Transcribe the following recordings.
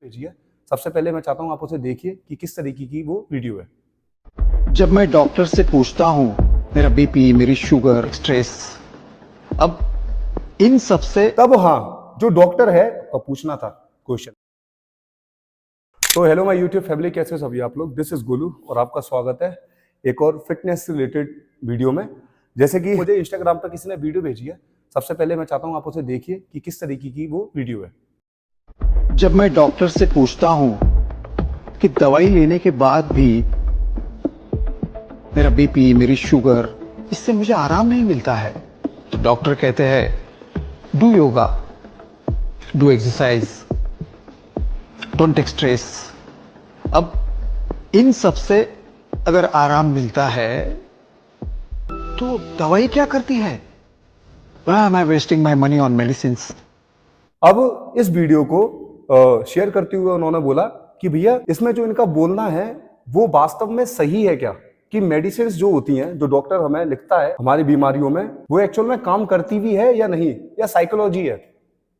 भेजी है। सबसे पहले मैं चाहता हूँ आप उसे देखिए कि किस तरीके की वो वीडियो है। जब मैं डॉक्टर से पूछता हूँ मेरा बीपी, मेरी शुगर, स्ट्रेस, अब इन सब से तब हाँ, जो डॉक्टर है का पूछना था क्वेश्चन। तो हेलो माय यूट्यूब फैमिली, कैसे हो सभी आप लोग। दिस इज गोलू और आपका स्वागत है एक और फिटनेस से रिलेटेड वीडियो में। जैसे कि मुझे इंस्टाग्राम पर किसी ने वीडियो भेजी है, सबसे पहले मैं चाहता हूँ आप उसे देखिए कि किस तरीके की वो वीडियो है। जब मैं डॉक्टर से पूछता हूँ कि दवाई लेने के बाद भी मेरा बीपी, मेरी शुगर, इससे मुझे आराम नहीं मिलता है, तो डॉक्टर कहते हैं do yoga, do exercise, don't take stress. अब इन सब से अगर आराम मिलता है तो दवाई क्या करती है? Why am I wasting my money on medicines? अब इस वीडियो को शेयर करते हुए उन्होंने बोला कि भैया इसमें जो इनका बोलना है वो वास्तव में सही है क्या, कि मेडिसिन जो होती हैं, जो डॉक्टर हमें लिखता है हमारी बीमारियों में, वो एक्चुअल में काम करती भी है या नहीं, या साइकोलॉजी है।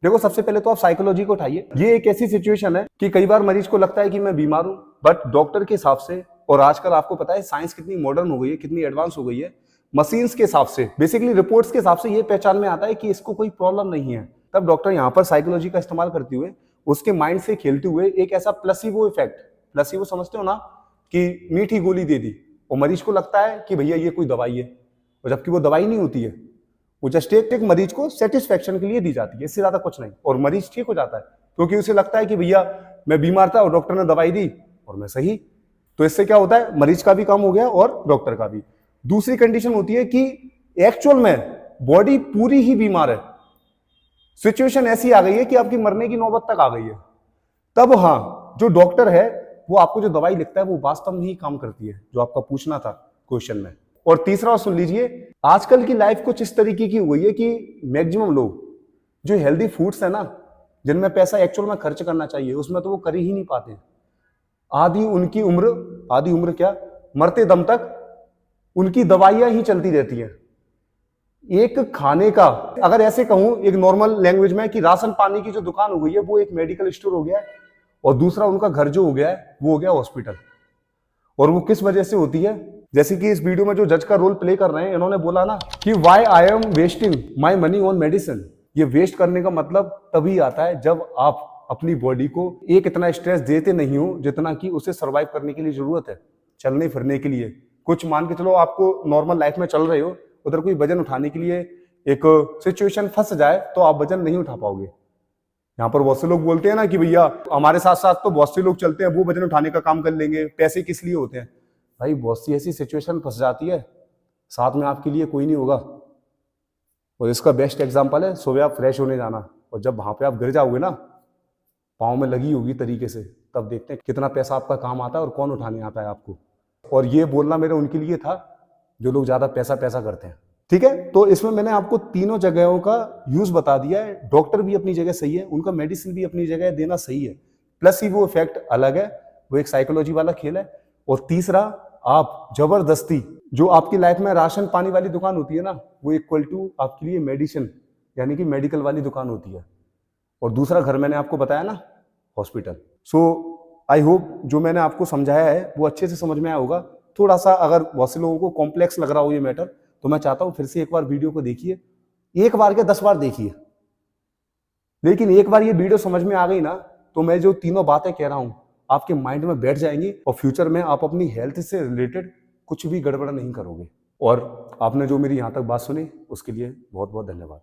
देखो, सबसे पहले तो आप साइकोलॉजी को उठाइए। ये एक ऐसी सिचुएशन है कि कई बार मरीज को लगता है कि मैं बीमार हूं, बट डॉक्टर के हिसाब से, और आजकल आपको पता है साइंस कितनी मॉडर्न हो गई है, कितनी एडवांस हो गई है, मशीन्स के हिसाब से, बेसिकली रिपोर्ट्स के हिसाब से ये पहचान में आता है कि इसको कोई प्रॉब्लम नहीं है। तब डॉक्टर यहाँ पर साइकोलॉजी का इस्तेमाल करते हुए, उसके माइंड से खेलते हुए एक ऐसा प्लेसिबो इफेक्ट, प्लेसिबो समझते हो ना, कि मीठी गोली दे दी और मरीज को लगता है कि भैया ये कोई दवाई है, और जबकि वो दवाई नहीं होती है। वो जस्ट एक मरीज को सेटिस्फेक्शन के लिए दी जाती है, इससे ज्यादा कुछ नहीं, और मरीज ठीक हो जाता है क्योंकि उसे लगता है कि भैया मैं बीमार था और डॉक्टर ने दवाई दी और मैं सही। तो इससे क्या होता है, मरीज का भी काम हो गया और डॉक्टर का भी। दूसरी कंडीशन होती है कि एक्चुअल में बॉडी पूरी ही बीमार है, सिचुएशन ऐसी आ गई है कि आपकी मरने की नौबत तक आ गई है। तब हाँ, जो डॉक्टर है वो आपको जो दवाई लिखता है वो वास्तव में ही काम करती है, जो आपका पूछना था क्वेश्चन में। और तीसरा सुन लीजिए, आजकल की लाइफ कुछ इस तरीके की हो गई है कि मैक्सिमम लोग जो हेल्दी फूड्स है ना, जिनमें पैसा एक्चुअल में खर्च करना चाहिए, उसमें तो वो कर ही नहीं पाते। आधी उम्र क्या, मरते दम तक उनकी दवाइयां ही चलती रहती हैं। एक खाने का, अगर ऐसे कहूं एक नॉर्मल लैंग्वेज में, कि राशन पानी की जो दुकान हो गई है वो एक मेडिकल स्टोर हो गया है, और दूसरा उनका घर जो हो गया है वो हो गया हॉस्पिटल। और वो किस वजह से होती है, जैसे कि इस वीडियो में जो जज का रोल प्ले कर रहे हैं, इन्होंने बोला ना कि why I am wasting my money on medicine. ये वेस्ट करने का मतलब तभी आता है जब आप अपनी बॉडी को एक इतना स्ट्रेस देते नहीं हो जितना कि उसे सर्वाइव करने के लिए जरूरत है, चलने फिरने के लिए। कुछ मान के चलो आपको नॉर्मल लाइफ में चल रहे हो, उधर कोई वजन उठाने के लिए एक सिचुएशन फंस जाए तो आप वजन नहीं उठा पाओगे। यहाँ पर बहुत से लोग बोलते हैं ना कि भैया हमारे साथ साथ तो बहुत से लोग चलते हैं, वो वजन उठाने का काम कर लेंगे, पैसे किस लिए होते हैं। भाई बहुत सी ऐसी सिचुएशन फंस जाती है, साथ में आपके लिए कोई नहीं होगा। और इसका बेस्ट एग्जांपल है, सुबह आप फ्रेश होने जाना, और जब वहां पे आप गिर जाओगे ना, पाँव में लगी होगी तरीके से, तब देखते हैं कितना पैसा आपका काम आता है और कौन उठाने आता है आपको। और ये बोलना मेरा उनके लिए था जो लोग ज्यादा पैसा करते हैं। ठीक है, तो इसमें मैंने आपको तीनों जगहों का यूज बता दिया है। डॉक्टर भी अपनी जगह सही है, उनका मेडिसिन भी अपनी जगह देना सही है, प्लस ही वो इफेक्ट अलग है, वो एक साइकोलॉजी वाला खेल है। और तीसरा, आप जबरदस्ती जो आपकी लाइफ में राशन पानी वाली दुकान होती है ना, वो इक्वल टू आपके लिए मेडिसिन यानी कि मेडिकल वाली दुकान होती है। और दूसरा घर मैंने आपको बताया ना, हॉस्पिटल। सो आई होप जो मैंने आपको समझाया है वो अच्छे से समझ में आया होगा। थोड़ा सा अगर बहुत से लोगों को कॉम्प्लेक्स लग रहा हो ये मैटर, तो मैं चाहता हूं फिर से एक बार वीडियो को देखिए, एक बार के 10 बार देखिए, लेकिन एक बार ये वीडियो समझ में आ गई ना, तो मैं जो तीनों बातें कह रहा हूं आपके माइंड में बैठ जाएंगी, और फ्यूचर में आप अपनी हेल्थ से रिलेटेड कुछ भी गड़बड़ नहीं करोगे। और आपने जो मेरी यहां तक बात सुनी उसके लिए बहुत बहुत धन्यवाद।